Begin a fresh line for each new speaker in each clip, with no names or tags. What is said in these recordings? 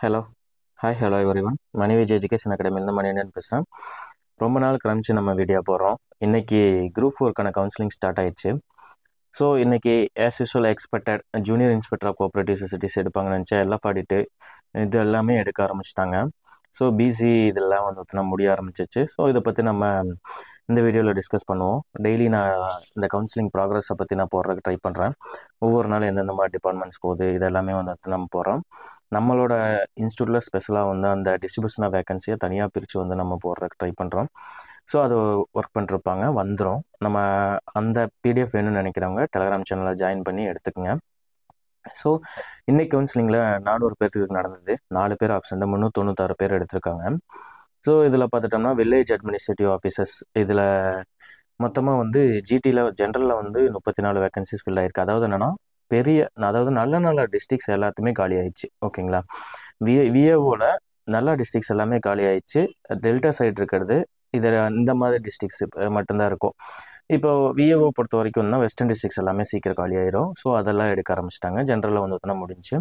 Hello. Hi, hello everyone. Mani விஜ் education அகாடமிலேருந்து மணிகண்டன் பேசுகிறேன். ரொம்ப நாள் கழிச்சு நம்ம வீடியோ போடுறோம். இன்றைக்கி குரூப் 4க்கான கவுன்சிலிங் ஸ்டார்ட் ஆயிடுச்சு. ஸோ இன்றைக்கி as usual expected junior inspector of cooperative societies எடுப்பாங்கன்னு நினச்சா எல்எஃப் ஆடிட்டு இது எல்லாமே எடுக்க ஆரம்பிச்சிட்டாங்க. ஸோ பிசி இதெல்லாம் வந்து நம்ம முடிய ஆரம்பிச்சிச்சு. ஸோ இதை பற்றி நம்ம இந்த வீடியோவில் டிஸ்கஸ் பண்ணுவோம். டெய்லி நான் இந்த கவுன்சிலிங் ப்ராக்ரஸை பற்றி நான் போடுறதுக்கு ட்ரை பண்ணுறேன். ஒவ்வொரு நாள் எந்தெந்த மாதிரி டிபார்ட்மெண்ட்ஸ் போகுது இதெல்லாமே வந்து நம்ம போகிறோம். நம்மளோட இன்ஸ்டியூட்டில் ஸ்பெஷலாக வந்து அந்த டிஸ்ட்ரிபியூஷன் ஆஃப் வேகன்சியை தனியாக பிரித்து வந்து நம்ம போடுறதுக்கு ட்ரை பண்ணுறோம். ஸோ அது ஒர்க் பண்ணிருப்பாங்க, வந்துடும். நம்ம அந்த பிடிஎஃப் வேணும்னு நினைக்கிறவங்க டெலகிராம் சேனலில் ஜாயின் பண்ணி எடுத்துக்கோங்க. ஸோ இன்றைக்கி கவுன்சிலிங்கில் 400 பேர்த்துக்கு நடந்தது. 4 பேர் ஆப்ஷன், 396 பேர் எடுத்திருக்காங்க. ஸோ இதில் பார்த்துட்டோம்னா வில்லேஜ் அட்மினிஸ்ட்ரேட்டிவ் ஆஃபீஸர்ஸ் இதில் மொத்தமாக வந்து ஜிடியில் ஜென்ரலில் வந்து 34 வேகன்சிஸ் ஃபில் ஆயிருக்கு. அதாவது என்னென்னா அதாவது நல்ல நல்ல டிஸ்ட்ரிக்ஸ் எல்லாத்துமே காலி ஆயிடுச்சு. ஓகேங்களா. விஏஓவில் நல்ல டிஸ்ட்ரிக்ஸ் எல்லாமே காலி ஆயிடுச்சு. டெல்டா சைடு இருக்கிறது இதில் இந்த மாதிரி டிஸ்ட்ரிக்ஸ் மட்டும்தான் இருக்கும். இப்போ விஏஓ பொறுத்த வரைக்கும் தான் வெஸ்டர்ன் டிஸ்ட்ரிக்ஸ் எல்லாமே சீக்கிரம் காலி ஆயிரும். ஸோ அதெல்லாம் எடுக்க ஆரம்பிச்சிட்டாங்க. ஜென்ரலில் வந்து முடிஞ்சு.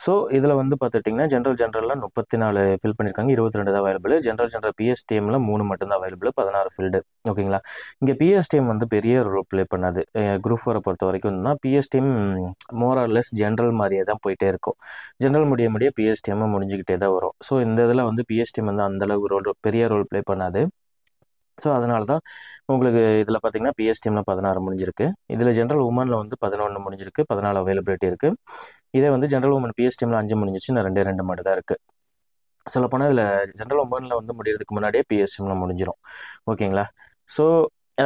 ஸோ இதில் வந்து பார்த்துட்டிங்கன்னா ஜென்ரலில் 34 ஃபில் பண்ணியிருக்காங்க. 22 தான் அவைலபிள். ஜென்ரல் பிஎஸ்டிஎம்மில் 3 மட்டும்தான் அவைலபிள். 16 ஃபில்டு. ஓகேங்களா. இங்கே பிஎஸ்டிஎம் வந்து பெரிய ரோல் ப்ளே பண்ணாது. குரூப் 4 பொறுத்த வரைக்கும் தான் PSTM more or less general மாதிரியே தான் போயிட்டே இருக்கும். ஜென்ரல் முடிய பிஎஸ்டிஎம் முடிஞ்சுக்கிட்டே தான் வரும். ஸோ இந்த இதில் வந்து பிஎஸ்டிஎம் வந்து அந்தளவு பெரிய ரோல் ப்ளே பண்ணாது. ஸோ அதனால தான் உங்களுக்கு இதில் பார்த்தீங்கன்னா பிஎஸ்டிஎம்மில் 16 முடிஞ்சிருக்கு. இதில் ஜென்ரல் உமனில் வந்து 11 முடிஞ்சிருக்கு. 14 அவைலபிலிட்டி இருக்குது. இதே வந்து ஜென்ரல் உமன் பிஎஸ்டிஎம்மில் 5 முடிஞ்சிச்சு. நான் 2 மட்டும் தான் இருக்குது. சொல்லப்போனால் இதில் ஜென்ரல் உமனில் வந்து முடிகிறதுக்கு முன்னாடியே பிஎஸ்டிஎம்மில் முடிஞ்சிடும். ஓகேங்களா. ஸோ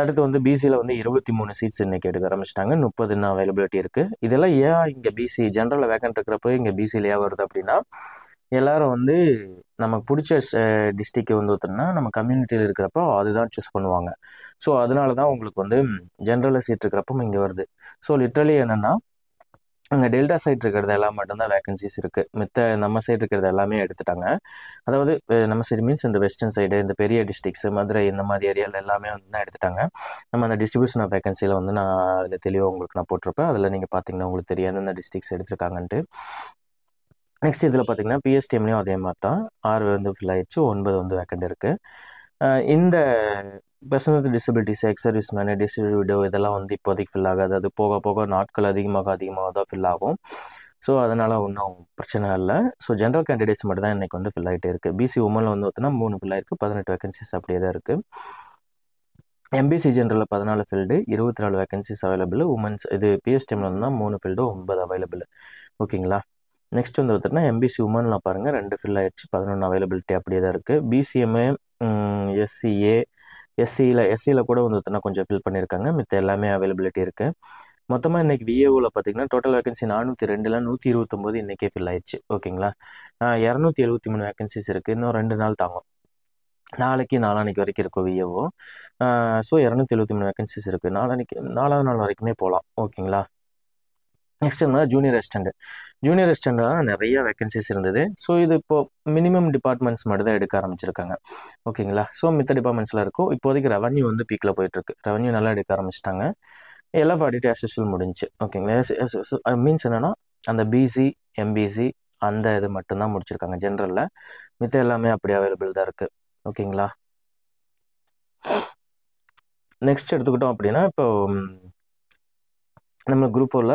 அடுத்து வந்து பிசியில் வந்து 23 சீட்ஸ் இன்றைக்கி எடுக்க ஆரம்பிச்சிட்டாங்க. 30 இன்னும் அவைலபிலிட்டி இருக்குது. இதெல்லாம் ஏன் இங்கே பிசி ஜென்ரலில் வேக்கன்ட் இருக்கிறப்போ இங்கே பிசியில் ஏன் வருது அப்படின்னா, எல்லாரும் வந்து நமக்கு பிடிச்ச டிஸ்ட்ரிக்ட் வந்து ஒருத்தர்னா நம்ம கம்யூனிட்டியில் இருக்கிறப்போ அதுதான் சூஸ் பண்ணுவாங்க. ஸோ அதனால தான் உங்களுக்கு வந்து ஜென்ரலில் சீட் இருக்கிறப்போ இங்கே வருது. ஸோ லிட்ரலி என்னென்னா அங்கே டெல்டா சைட் இருக்கிறது எல்லாம் மட்டும்தான் வேகன்சிஸ் இருக்குது. மித்த நம்ம சைடு இருக்கிறது எல்லாமே எடுத்துட்டாங்க. அதாவது நம்ம சைடு மீன்ஸ் இந்த வெஸ்டர்ன் சைடு, இந்த பெரிய டிஸ்ட்ரிக்ஸ், மதுரை இந்த மாதிரி ஏரியாவில் எல்லாமே வந்து தான் எடுத்துட்டாங்க. நம்ம அந்த டிஸ்ட்ரிபியூஷன் ஆஃப் வேகன்சியில் வந்து நான் அதில் தெளிவாக உங்களுக்கு நான் போட்டிருப்பேன். அதில் நீங்கள் பார்த்தீங்கன்னா உங்களுக்கு தெரியாது இந்த டிஸ்ட்ரிக்ஸ் எடுத்துருக்காங்கன்ட்டு. நெக்ஸ்ட் இதில் பார்த்தீங்கன்னா பிஎஸ்டிஎம்லேயும் அதே மாதிரி தான் 6 வந்து ஃபில் ஆயிடுச்சு. 9 வந்து வேக்கண்ட் இருக்குது. இந்த person with disabilities, ex service man, டிஸ்ட்ரிபியூட்டோ இதெல்லாம் வந்து இப்போதைக்கு ஃபில் ஆகாது. அது போக போக நாட்கள் அதிகமாக தான் ஃபில் ஆகும். ஸோ அதனால் ஒன்றும் பிரச்சனை இல்லை. ஸோ ஜென்ரல் கேண்டிடேட்ஸ் மட்டும் தான் இன்றைக்கி வந்து ஃபில் ஆகிட்டே இருக்குது. பிசி உமனில் வந்து பார்த்தீங்கன்னா 3 ஃபில் ஆயிருக்கு. 18 வேகன்சிஸ் அப்படியே தான் இருக்குது. எம்பிசி ஜென்ரலில் 14 ஃபீல்டு, 24 வேகன்சிஸ் அவைலபிள். உமன்ஸ் இது பிஎஸ்டிஎம்மில் வந்து தான் 3 ஃபீல்டு, 9 அவைலபிள். ஓகேங்களா. நெக்ஸ்ட் வந்து பார்த்தீங்கன்னா எம்பிசி உமனில் பாருங்கள் 2 ஃபில் ஆயிடுச்சு. 11 அவைலபிலிட்டி அப்படியே தான் இருக்குது. பிசிஎம்ஏ, எஸ்சிஏ, எஸ்சியில் கூட வந்து பார்த்தீங்கன்னா கொஞ்சம் ஃபில் பண்ணியிருக்காங்க. மித்த எல்லாமே அவைலபிலிட்டி இருக்குது. மொத்தமாக இன்றைக்கி விஏஓவில் பார்த்தீங்கன்னா டோட்டல் வேகன்சி 402ல் 129 இன்றைக்கே ஃபில் ஆயிடுச்சு. ஓகேங்களா. 273 வேகன்சிஸ் இருக்குது. இன்னும் 2 நாள் தாங்கும். நாளான்னைக்கு வரைக்கும் இருக்கும் விஏஓ. ஸோ 273 வேகன்சிஸ் இருக்குது. நாலாவது நாள் வரைக்குமே போகலாம். ஓகேங்களா. நெக்ஸ்ட் என்ன ஜூனியர் அசிஸ்டண்ட் தான் நிறைய வேகன்சிஸ் இருந்தது. ஸோ இது இப்போது மினிமம் டிபார்ட்மெண்ட்ஸ் மட்டும் தான் எடுக்க ஆரம்பிச்சிருக்காங்க. ஓகேங்களா. ஸோ மித்த டிபார்ட்மெண்ட்ஸில் இருக்கும். இப்போதைக்கு ரெவன்யூ வந்து பீக்கில் போயிட்டுருக்கு. ரெவன்யூ நல்லா எடுக்க ஆரம்பிச்சிட்டாங்க. எல்லா ஆடிட் ஆஸ்யூஸ்வல் முடிஞ்சு. ஓகேங்களா. மீன்ஸ் என்னென்னா அந்த பிசி, எம்பிசி அந்த இது மட்டும்தான் முடிச்சிருக்காங்க ஜென்ரலில். மித்த எல்லாமே அப்படி அவைலபிள் தான் இருக்குது. ஓகேங்களா. நெக்ஸ்ட் எடுத்துக்கிட்டோம் அப்படின்னா இப்போ நம்ம குரூப் 4ல்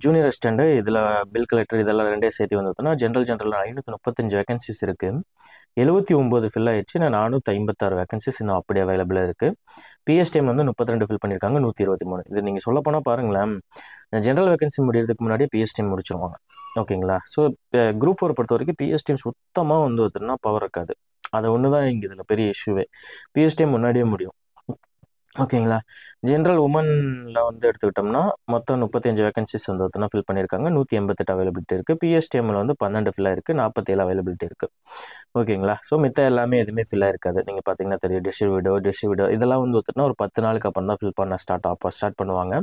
ஜூனியர் அசிஸ்டண்ட் இதில் பில் கலெக்டர் இதெல்லாம் ரெண்டே சேர்த்து வந்துட்டோம்னா ஜென்ரல் 535 வேகன்சிஸ் இருக்குது. 79 ஃபில் ஆயிடுச்சு. 456 வேகன்சிஸ் இன்னும் அப்படி அவைலபிளாக இருக்குது. பிஎஸ்டிஎம் வந்து 32 ஃபில் பண்ணியிருக்காங்க. 123. இது நீங்கள் சொல்ல போனால் பாருங்களேன், ஜென்ரல் வேகன்சி முடிகிறதுக்கு முன்னாடியே பிஎஸ்டிஎம் முடிச்சிருவாங்க. ஓகேங்களா. ஸோ குரூப் 4 பொறுத்த வரைக்கும் பிஎஸ்டிஎம் சுத்தமாக வந்து பார்த்தீங்கன்னா பவர் இருக்காது. அது ஒன்று தான் இங்கே இதில் பெரிய இஷ்யூவே. பிஎஸ்டிஎம் முன்னாடியே முடியும். ஓகேங்களா. ஜென்ரல் உமனில் வந்து எடுத்துக்கிட்டோம்னா மொத்தம் 35 வேகன்சிஸ் வந்து ஒருத்தனா ஃபில் பண்ணியிருக்காங்க. 188 அவைலபிலிட்டி இருக்குது. பிஎஸ்டிஎம்மில் வந்து 12 ஃபில் ஆயிருக்கு. 47 அவைலபிலிட்டி இருக்குது. ஓகேங்களா. ஸோ மித்த எல்லாமே எதுவுமே ஃபில் ஆயிருக்காது. நீங்கள் பார்த்தீங்கன்னா தெரியும். டிஸ்ட்ரிபியூட்டோ இதெல்லாம் வந்து ஒருத்தனா ஒரு 10 நாளுக்கு அப்புறம் தான் ஃபில் பண்ண ஸ்டார்ட் பண்ணுவாங்க.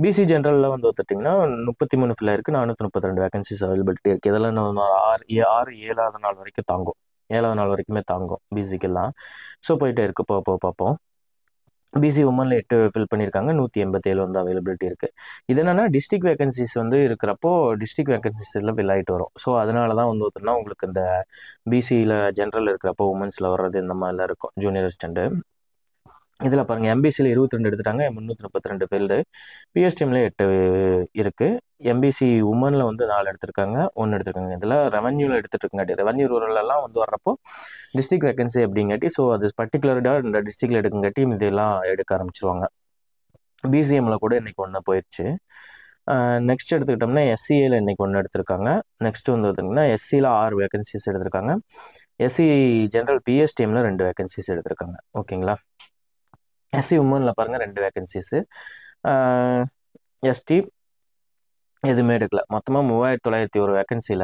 பிசி ஜென்ரலில் வந்து ஒருத்திட்டிங்கன்னா 33 ஃபில் ஆயிருக்கு. 432 வேகன்சிஸ் அவைலபிலிட்டி இருக்குது. இதெல்லாம் இன்னும் 7வது நாள் வரைக்கும் தாங்கும். 7வது நாள் வரைக்குமே தாங்கும் பிசிக்கெல்லாம். ஸோ போயிட்டே இருக்குது. பார்ப்போம். பிசி உமனில் 8 ஃபில் பண்ணியிருக்காங்க, 187 வந்து அவைலபிலிட்டி இருக்குது. இது என்னென்னா டிஸ்ட்ரிக்ட் வேகன்சிஸ் வந்து இருக்கிறப்போ டிஸ்ட்ரிக்ட் வேகன்சிஸில் ஃபில் ஆகிட்டு வரும். ஸோ அதனால தான் வந்து பார்த்தோம்னா உங்களுக்கு இந்த பிசியில் ஜென்ரல் இருக்கிறப்போ உமன்ஸில் வர்றது இந்த மாதிரிலாம் இருக்கும். ஜூனியர் அசிஸ்டண்ட்டு இதில் பாருங்கள், எம்பிசியில் 22 எடுத்துட்டாங்க, 332 ஃபீல்டு. பிஎஸ்டிஎம்ல 8 இருக்குது. எம்பிசி உமனில் வந்து 4 எடுத்திருக்காங்க, 1 எடுத்திருக்காங்க. இதில் ரெவன்யூவில் எடுத்துகிட்டு இருக்காட்டி ரெவன்யூ ரூரலெல்லாம் வந்து வர்றப்போ டிஸ்ட்ரிக்ட் வேகன்சி அப்படிங்காட்டி, ஸோ அது பர்டிகுலர்டாக இந்த டிஸ்ட்ரிக்டில் எடுக்குங்காட்டி இதெல்லாம் எடுக்க ஆரம்பிச்சிருவாங்க. பிசிஎம்மில் கூட இன்றைக்கி 1 போயிடுச்சு. நெக்ஸ்ட் எடுத்துக்கிட்டோம்னா எஸ்சிஏல இன்றைக்கி 1 எடுத்திருக்காங்க. நெக்ஸ்ட் வந்து பார்த்திங்கன்னா எஸ்சியில் 6 வேகன்சிஸ் எடுத்திருக்காங்க. எஸ்சி ஜென்ரல் பிஎஸ்டிஎம்மில் 2 வேகன்சிஸ் எடுத்திருக்காங்க. ஓகேங்களா. எஸ்சி உமனில் பாருங்கள் 2 வேகன்சிஸு. எஸ்டி எதுவுமே எடுக்கல. மொத்தமாக 3901 வேகன்சியில்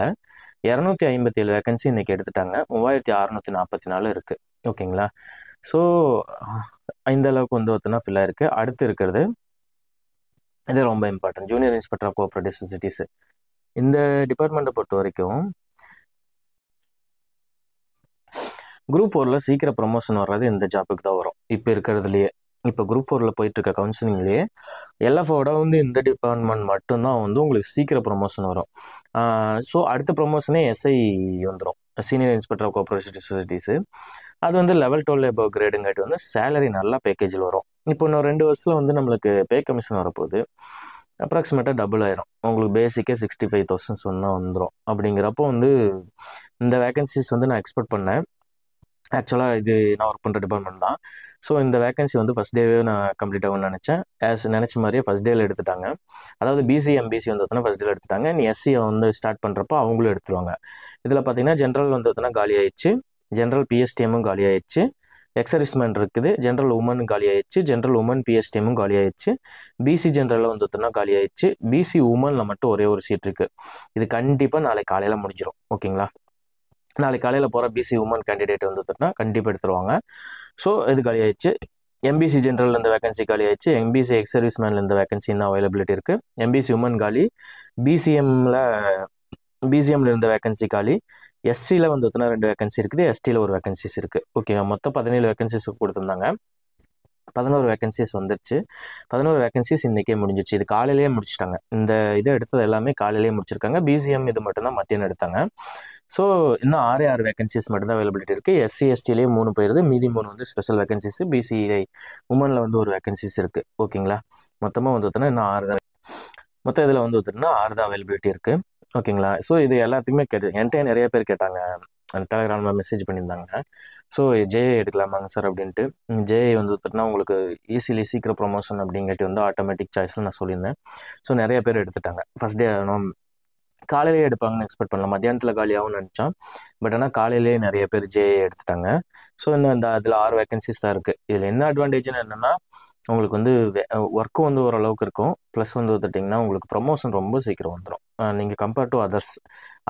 257 வேகன்சி இன்றைக்கி எடுத்துட்டாங்க. 3644 இருக்குது. ஓகேங்களா. ஸோ இந்த அளவுக்கு வந்து ஒருத்தனா ஃபில்லாக இருக்குது. அடுத்து இருக்கிறது இது ரொம்ப important, junior inspector of cooperative societies. இந்த டிபார்ட்மெண்ட்டை பொறுத்த வரைக்கும் குரூப் 4 சீக்கிரம் ப்ரொமோஷன் வர்றது இந்த ஜாப்புக்கு தான் வரும். இப்போ இருக்கிறதுலையே, இப்போ குரூப் 4 போயிட்டுருக்க கவுன்சிலிங்லேயே எல்எஃபோட வந்து இந்த டிபார்ட்மெண்ட் மட்டும்தான் வந்து உங்களுக்கு சீக்கிரம் ப்ரொமோஷன் வரும். ஸோ அடுத்த ப்ரொமோஷனே எஸ்ஐ வந்துடும், சீனியர் இன்ஸ்பெக்டர் ஆஃப் கோஆப்ரேட்டிவ் சொசைட்டிஸு. அது வந்து லெவல் 12 எபோவ் கிரேடுங்காட்டி வந்து சேலரி நல்லா பேக்கேஜில் வரும். இப்போ இன்னும் 2 வருஷத்தில் வந்து நம்மளுக்கு பே கமிஷன் வரப்போகுது. அப்ராக்சிமேட்டாக டபுள் ஆயிரும். உங்களுக்கு பேசிக்கே 65,000 சொன்னால் வந்துடும். அப்படிங்கிறப்போ வந்து இந்த வேகன்சிஸ் வந்து நான் எக்ஸ்பெக்ட் பண்ணேன். ஆக்சுவலாக இது நான் ஒர்க் பண்ணுற டிபார்ட்மெண்ட் தான். ஸோ இந்த வேகன்சி வந்து ஃபஸ்ட் டேவே நான் கம்ப்ளீட் ஆகும்னு நினச்சேன். நினச்ச மாதிரியே ஃபஸ்ட் டேயில் எடுத்துட்டாங்க. அதாவது பிசி எம்பிசி வந்து பார்த்தோன்னா ஃபஸ்ட் டேயில் எடுத்துட்டாங்க. நீ எஸ்சியை வந்து ஸ்டார்ட் பண்ணுறப்போ அவங்களும் எடுத்துருவாங்க. இதில் பார்த்தீங்கன்னா ஜென்ரல் வந்து பார்த்தோன்னா காலி ஆயிடுச்சு, ஜென்ரல் பிஎஸ்டிஎம்மும் காலி ஆயிடுச்சு, எக்ஸர்விஸ்மேன் இருக்குது, ஜென்ரல் உமன் காலி ஆயிடுச்சு, ஜென்ரல் உமன் பிஎஸ்டிஎம்மும் காலி ஆயிடுச்சு, பிசி ஜென்ரலில் வந்து பார்த்தோன்னா காலி ஆயிடுச்சு, பிசி உமனில் மட்டும் ஒரே ஒரு சீட் இருக்குது. இது கண்டிப்பாக நாளைக்கு காலையில் முடிஞ்சிடும். ஓகேங்களா. நாளைக்கு காலையில் போகிற பிசி உமன் கேண்டிடேட் வந்துட்டுனா கண்டிப்பாக எடுத்துருவாங்க. ஸோ இது காலி ஆயிடுச்சு. எம்பிசி ஜென்ரல் இந்த வேகன்சி காலி ஆயிடுச்சு. எம்பிசி எக்ஸ் சர்வீஸ்மேனில் இந்த வேகன்சி இன்னும் அவைலபிலிட்டி இருக்குது. எம்பிசி உமன் காலி, பிசிஎம்மில் இருந்த வேகன்சி காலி, எஸ்சியில் வந்து 2 வேகன்சி இருக்குது, எஸ்டியில் ஒரு வேகன்சிஸ் இருக்குது. ஓகே, மொத்தம் 17 வேகன்சிஸ் கொடுத்துருந்தாங்க. 11 வேகன்சிஸ் வந்துருச்சு. 11 வேகன்சிஸ் இன்றைக்கே முடிஞ்சிச்சு. இது காலையிலேயே முடிச்சிட்டாங்க. இந்த இதை எடுத்தது எல்லாமே காலையிலேயே முடிச்சிருக்காங்க. பிசிஎம் இது மட்டும்தான் மத்தியானம் எடுத்தாங்க. ஸோ இன்னும் 6 வேகன்சிஸ் மட்டும்தான் அவைலபிலிட்டி இருக்குது. எஸ்சி எஸ்டிலேயே 3 போயிடுது, மீதி 3 வந்து ஸ்பெஷல் வேகன்சிஸ். பிசிஐ உமனில் வந்து ஒரு வேகன்சிஸ் இருக்குது. ஓகேங்களா. மொத்தமாக வந்து இன்னும் 6 தான். மொத்தம் இதில் வந்து 6 தான் அவைலபிலிட்டி இருக்குது. ஓகேங்களா. ஸோ இது எல்லாத்துக்குமே என்கிட்ட நிறைய பேர் கேட்டாங்க, டெலிகிராமில் மெசேஜ் பண்ணியிருந்தாங்க. ஸோ ஜேஏ எடுக்கலாமாங்க சார் அப்படின்ட்டு. ஜேஏ வந்து உங்களுக்கு ஈஸிலி சீக்கிரம் ப்ரொமோஷன் அப்படிங்கிறது வந்து ஆட்டோமேட்டிக் சாய்ஸில் நான் சொல்லியிருந்தேன். ஸோ நிறைய பேர் எடுத்துட்டாங்க. ஃபஸ்ட் டே காலையிலேயே எடுப்பாங்கன்னு எக்ஸ்பெக்ட் பண்ணலாம். மத்தியானத்தில் காலியாகும்னு நினச்சோம். பட் ஆனால் காலையிலேயே நிறைய பேர் ஜேஏ எடுத்துட்டாங்க. ஸோ இன்னும் இந்த அதில் 6 வேகன்சிஸ் தான் இருக்குது. இதில் என்ன அட்வான்டேஜ்னு என்னென்னா உங்களுக்கு வந்து ஒர்க்கும் வந்து ஓரளவுக்கு இருக்கும். ப்ளஸ் வந்து பார்த்துட்டிங்கன்னா உங்களுக்கு ப்ரொமோஷன் ரொம்ப சீக்கிரம் வந்துடும். நீங்கள் கம்பேர் டு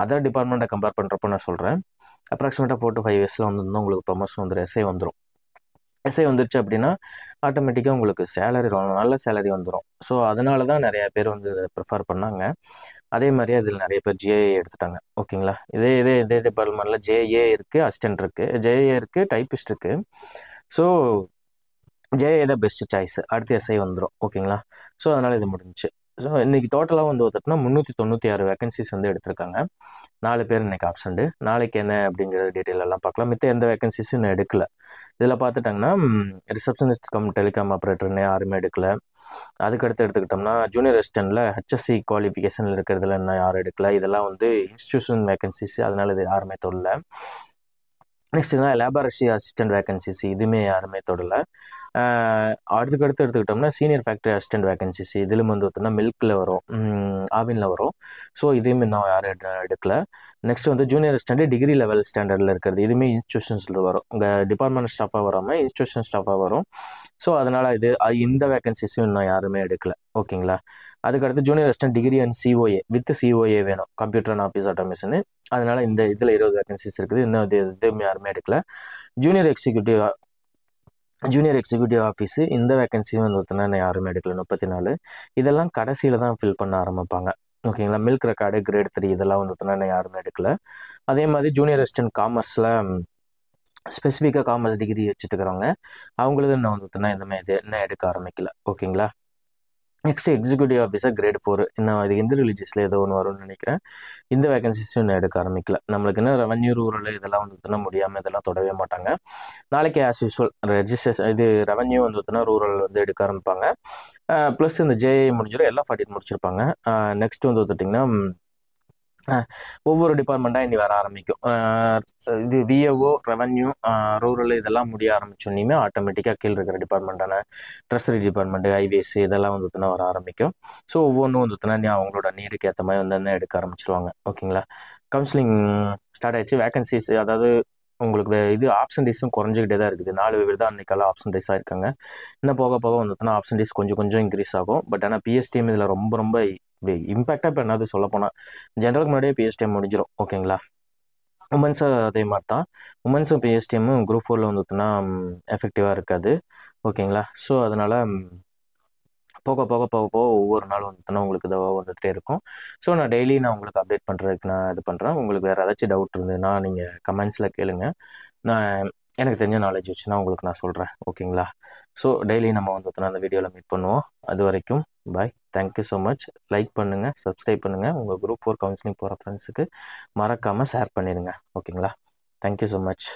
அதர் டிபார்ட்மெண்ட்டை கம்பேர் பண்ணுறப்போ நான் சொல்கிறேன், அப்ராக்சிமேட்டாக 4 to 5 இயர்ஸில் வந்து உங்களுக்கு ப்ரொமோஷன் வந்துடும். எஸ்ஐ வந்துடும். எஸ்ஐ வந்துருச்சு அப்படின்னா ஆட்டோமேட்டிக்காக உங்களுக்கு சேலரி நல்ல சேலரி வந்துடும். ஸோ அதனால தான் நிறையா பேர் வந்து இதை ப்ரிஃபர் பண்ணாங்க. அதே மாதிரியே இதில் நிறைய பேர் ஜேஏ எடுத்துட்டாங்க. ஓகேங்களா. இதே டிபார்ட்மெண்ட்டில் ஜேஏ இருக்குது, அசிஸ்டன்ட் இருக்குது, ஜேஏ இருக்குது, டைப்பிஸ்ட் இருக்குது. ஸோ ஜேஏ தான் பெஸ்ட்டு சாய்ஸ். அடுத்து எஸ்ஐ வந்துடும். ஓகேங்களா. ஸோ அதனால் இது முடிஞ்சிச்சு. ஸோ இன்றைக்கி டோட்டலாக வந்து பார்த்துட்டோம்னா 396 வேகன்சிஸ் வந்து எடுத்திருக்காங்க. 4 பேர் இன்றைக்கி ஆப்ஷன்ட்டு. நாளைக்கு என்ன அப்படிங்கிற டீட்டெயில் எல்லாம் பார்க்கலாம். மித்த எந்த வேகன்சிஸும் இன்னும் எடுக்கல. இதில் பார்த்துட்டாங்கன்னா ரிசப்ஷனிஸ்ட் கம் டெலிகாம் ஆப்ரேட்டர்னு யாருமே எடுக்கல. அதுக்கடுத்து எடுத்துக்கிட்டோம்னா ஜூனியர் அசிஸ்டண்ட்டில் ஹெச்எஸ்சி குவாலிஃபிகேஷனில் இருக்கிறதுல இன்னும் யாரும் எடுக்கல. இதெல்லாம் வந்து இன்ஸ்டியூஷன் வேகன்சிஸ், அதனால் இது யாருமே தொடல. நெக்ஸ்ட் தான் லேபரசி அசிஸ்டன்ட் வேகன்சிஸ், இதுவுமே யாருமே தொடலை. அடுத்துக்கடுத்து எடுத்துக்கிட்டோம்னா சீனியர் ஃபேக்ட்ரி அசிஸ்டன்ட் வேகன்சிஸ், இதிலும் வந்து பார்த்தோம்னா மில்கில் வரும், ஆவினில் வரும். ஸோ இதையும் இன்னும் யாரும் எடுக்கல. நெக்ஸ்ட் வந்து ஜூனியர் அசிஸ்டன்ட் டிகிரி லெவல் ஸ்டாண்டர்டில் இருக்கிறது, இதுவுமே இன்ஸ்டியூஷன்ஸில் வரும். உங்கள் டிபார்ட்மெண்ட் ஸ்டாஃபாக வராமல் இன்ஸ்டியூஷன் ஸ்டாஃபாக வரும். ஸோ அதனால் இந்த வேகன்சிஸும் இன்னும் யாருமே எடுக்கல. ஓகேங்களா. அதுக்கடுத்து junior assistant degree and COA with COA வேணும், கம்ப்யூட்டர் அண்ட் ஆஃபீஸ் ஆட்டோமேஷனு. அதனால் இதில் 20 வேகன்சிஸ் இருக்குது. இன்னும் இதுவும் யாருமே எடுக்கல. ஜூனியர் எக்ஸிக்யூட்டிவ் ஆஃபீஸு, இந்த வேகன்சியும் வந்து பார்த்தோன்னா யாருமே எடுக்கல. 34. இதெல்லாம் கடைசியில் தான் ஃபில் பண்ண ஆரம்பிப்பாங்க. ஓகேங்களா. மில்க் ரெக்கார்டு, கிரேட் 3 இதெல்லாம் வந்து பார்த்தோன்னா யாருமே எடுக்கல. அதே மாதிரி ஜூனியர் அசிஸ்டன்ட் காமர்ஸில் ஸ்பெசிஃபிக்காக காமர்ஸ் டிகிரி வச்சுட்டு இருக்கிறவங்க அவங்களுக்கு இன்னும் வந்து இந்த மாதிரி இன்னும் எடுக்க ஆரம்பிக்கல. ஓகேங்களா. நெக்ஸ்ட் எக்ஸிக்யூட்டிவ் ஆஃபீஸர் கிரேட் 4 இன்னும் இது இந்து ரிலீஜியஸில் ஏதோ ஒன்று வரும்னு நினைக்கிறேன். இந்த வேகன்சிஸும் இன்னும் எடுக்க ஆரம்பிக்கல. நம்மளுக்கு என்ன ரெவன்யூ ரூரல் இதெல்லாம் வந்து முடியாமல் இதெல்லாம் தொடவே மாட்டாங்க. நாளைக்கு ஆஸ் யூஸ்வல் ரெஜிஸ்ட்ரேஷன் இது ரெவன்யூ வந்து ரூரல் வந்து எடுக்க ஆரம்பிப்பாங்க. ப்ளஸ் இந்த ஜேஏ முடிஞ்சிடும், எல்லாம் 40 முடிச்சிருப்பாங்க. நெக்ஸ்ட் வந்து பார்த்திங்கன்னா ஒவ்வொரு டிபார்ட்மெண்ட்டாக இனி வர ஆரம்பிக்கும். இது விஏஓ ரெவன்யூ ரூரல் இதெல்லாம் முடிய ஆரம்பிச்சோன்னே ஆட்டோமேட்டிக்காக கீழே இருக்கிற டிபார்ட்மெண்ட்டான ட்ரெஸரி டிபார்ட்மெண்ட்டு ஐவிஎஸ் இதெல்லாம் வந்து வர ஆரம்பிக்கும். ஸோ ஒவ்வொன்றும் வந்து அவங்களோட நீடுக்கு ஏற்ற மாதிரி வந்து எடுக்க ஆரம்பிச்சிருவாங்க. ஓகேங்களா. கவுன்சிலிங் ஸ்டார்ட் ஆயிடுச்சு. வேகன்சிஸ் அதாவது உங்களுக்கு இது ஆப்ஷன்டேஸும் குறைஞ்சிக்கிட்டே தான் இருக்குது. 4 பேர் தான் அன்றைக்கெல்லாம் ஆப்ஷன்டேஸாக இருக்காங்க. இன்னும் போக போக வந்து ஆப்ஷன்டேஸ் கொஞ்சம் கொஞ்சம் இன்க்ரீஸ் ஆகும். பட் ஆனால் பிஎஸ்டிஎம் இதில் ரொம்ப ரொம்ப இம்பேக்டாக இப்போ என்னது சொல்ல போனால் ஜென்ரலுக்கு முன்னாடியே பிஎஸ்டிஎம் முடிஞ்சிடும். ஓகேங்களா. உமன்ஸும் அதே மாதிரி தான். உமன்ஸும் பிஎஸ்டிஎம்மும் குரூப் 4 வந்துட்டுனா எஃபெக்டிவாக இருக்காது. ஓகேங்களா. ஸோ அதனால் போக போக போக போக ஒவ்வொரு நாளும் வந்துட்டுனா உங்களுக்கு இதை வந்துகிட்டே இருக்கும். ஸோ நான் டெய்லி நான் உங்களுக்கு அப்டேட் பண்ணுறதுக்கு நான் இது பண்ணுறேன். உங்களுக்கு வேறு ஏதாச்சும் டவுட் இருந்ததுன்னா நீங்கள் கமெண்ட்ஸில் கேளுங்க. நான் எனக்கு தெரிஞ்ச நாலேஜ் வச்சுன்னா உங்களுக்கு நான் சொல்கிறேன். ஓகேங்களா. ஸோ டெய்லி நம்ம வந்துட்டுனா அந்த வீடியோவில் மீட் பண்ணுவோம். அது வரைக்கும் bye. Thank you so much. Like பண்ணுங்கள், சப்ஸ்கிரைப் பண்ணுங்கள். உங்கள் குரூப் 4 கவுன்சிலிங் போகிற ஃப்ரெண்ட்ஸுக்கு மறக்காமல் ஷேர் பண்ணிடுங்க. ஓகேங்களா. Thank you so much.